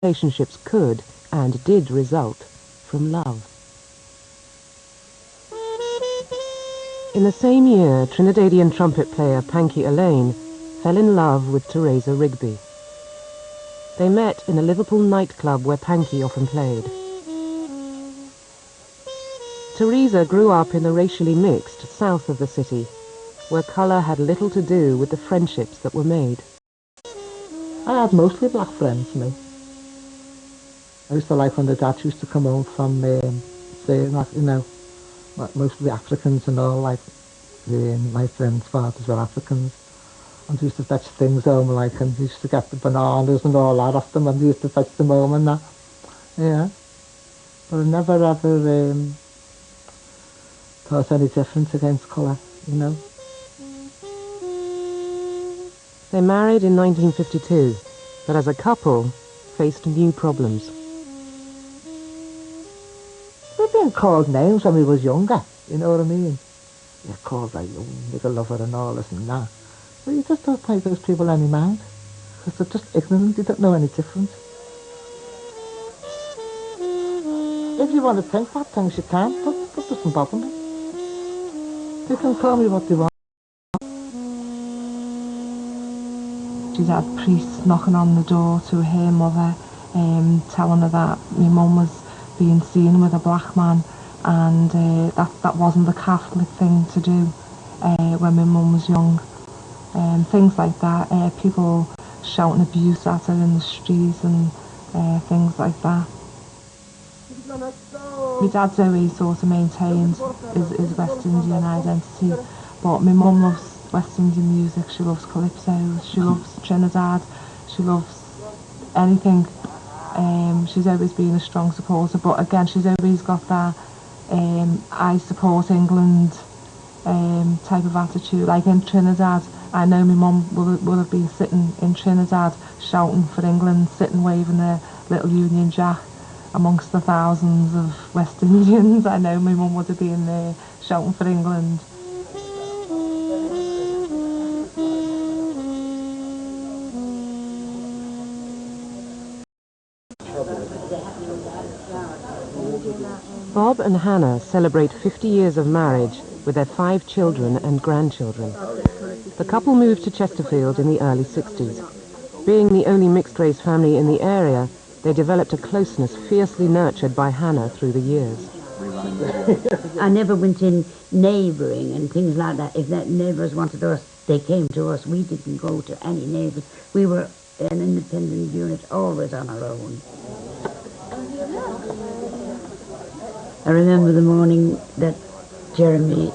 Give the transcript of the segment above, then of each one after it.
relationships could and did result from love. In the same year, Trinidadian trumpet player Panky Elaine fell in love with Teresa Rigby. They met in a Liverpool nightclub where Panky often played. Teresa grew up in the racially mixed south of the city, where colour had little to do with the friendships that were made. I had mostly black friends, me. I used to like when the dads used to come home from, saying, like, you know, mostly Africans and all, like, my friends' fathers were Africans. And they used to fetch things home, like, and they used to get the bananas and all that off them, and they used to fetch them home and that. Yeah. But I never ever thought any difference against colour, you know. They married in 1952, but as a couple, faced new problems. We've been called names when we was younger, you know what I mean? You're called like, oh, nigger lover and all this and that. But you just don't pay those people any mind. Because they're just ignorant, they don't know any difference. If you want to think bad things, you can, but that doesn't bother me. They can call me what they want. She's had priests knocking on the door to her mother, telling her that my mum was being seen with a black man, and that wasn't the Catholic thing to do when my mum was young. Things like that, people shouting abuse at her in the streets and things like that. My dad's always sort of maintained his West Indian identity, but my mum loves West Indian music. She loves calypso, she loves Trinidad, she loves anything. She's always been a strong supporter, but again, she's always got that I support England type of attitude. Like in Trinidad, I know my mum will have been sitting in Trinidad shouting for England, sitting waving a little Union Jack amongst the thousands of West Indians. I know my mum would have been there shouting for England. Bob and Hannah celebrate 50 years of marriage with their 5 children and grandchildren. The couple moved to Chesterfield in the early 60s. Being the only mixed-race family in the area, they developed a closeness fiercely nurtured by Hannah through the years. I never went in neighbouring and things like that. If that neighbours wanted us, they came to us. We didn't go to any neighbours. We were an independent unit, always on our own. I remember the morning that Jeremy,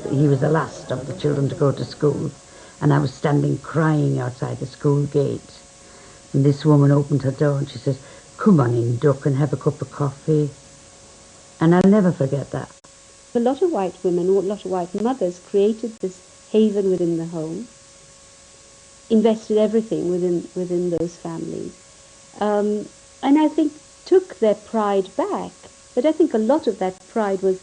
he was the last of the children to go to school, and I was standing crying outside the school gate. And this woman opened her door and she says, "Come on in, Duck, and have a cup of coffee." And I'll never forget that. A lot of white women, or a lot of white mothers, created this haven within the home, invested everything within those families, and I think took their pride back. But I think a lot of that pride was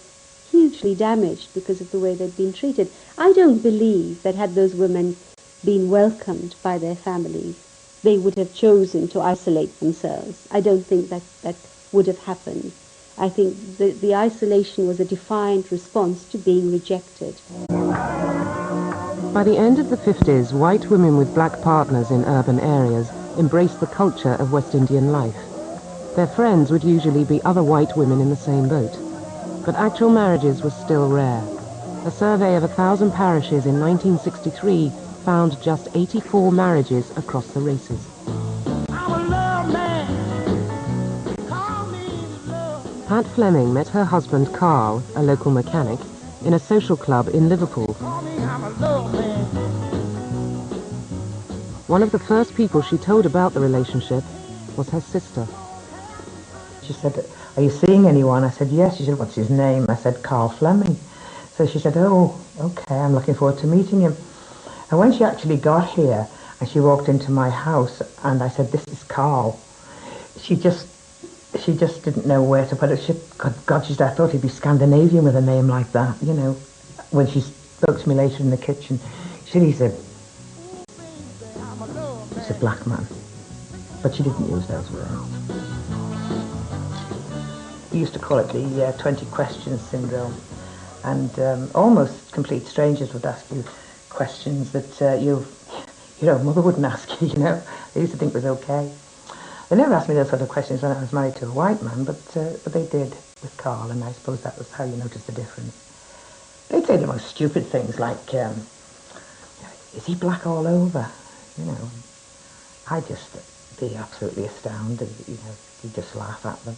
hugely damaged because of the way they'd been treated. I don't believe that had those women been welcomed by their families, they would have chosen to isolate themselves. I don't think that would have happened. I think the isolation was a defiant response to being rejected. By the end of the 50s, white women with black partners in urban areas embraced the culture of West Indian life. Their friends would usually be other white women in the same boat. But actual marriages were still rare. A survey of 1,000 parishes in 1963 found just 84 marriages across the races. Pat Fleming met her husband Carl, a local mechanic, in a social club in Liverpool. One of the first people she told about the relationship was her sister. She said, "Are you seeing anyone?" I said, "Yes." She said, "What's his name?" I said, "Carl Fleming." So she said, "Oh, okay, I'm looking forward to meeting him." And when she actually got here and she walked into my house and I said, "This is Carl," she just didn't know where to put it. God, she said, "I thought he'd be Scandinavian with a name like that," you know. When she spoke to me later in the kitchen, she said, he's a black man. But she didn't use those words. We used to call it the 20 questions syndrome. And almost complete strangers would ask you questions that your mother wouldn't ask you, you know. They used to think it was okay. They never asked me those sort of questions when I was married to a white man, but they did with Carl, and I suppose that was how you noticed the difference. They'd say the most stupid things like, is he black all over? You know, I'd just be absolutely astounded, you know, he'd just laugh at them.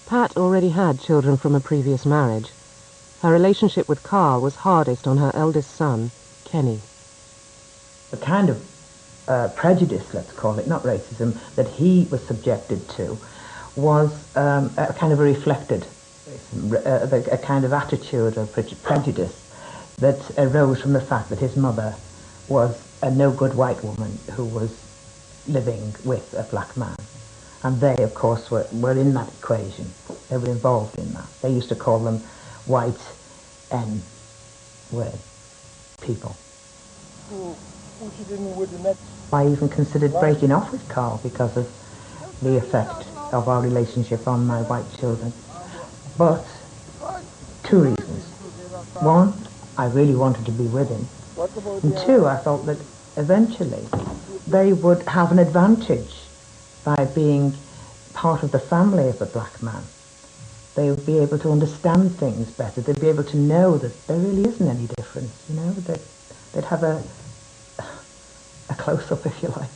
Pat already had children from a previous marriage. Her relationship with Carl was hardest on her eldest son, Kenny. The kind of prejudice, let's call it, not racism, that he was subjected to was a kind of a reflected, a kind of attitude or prejudice that arose from the fact that his mother was a no-good white woman who was living with a black man. And they, of course, were in that equation. They were involved in that. They used to call them white N-word people. I even considered breaking off with Carl because of the effect of our relationship on my white children. But two reasons. One, I really wanted to be with him. And two, I felt that eventually they would have an advantage by being part of the family of the black man. They would be able to understand things better. They'd be able to know that there really isn't any difference, you know, that they'd have a close-up, if you like.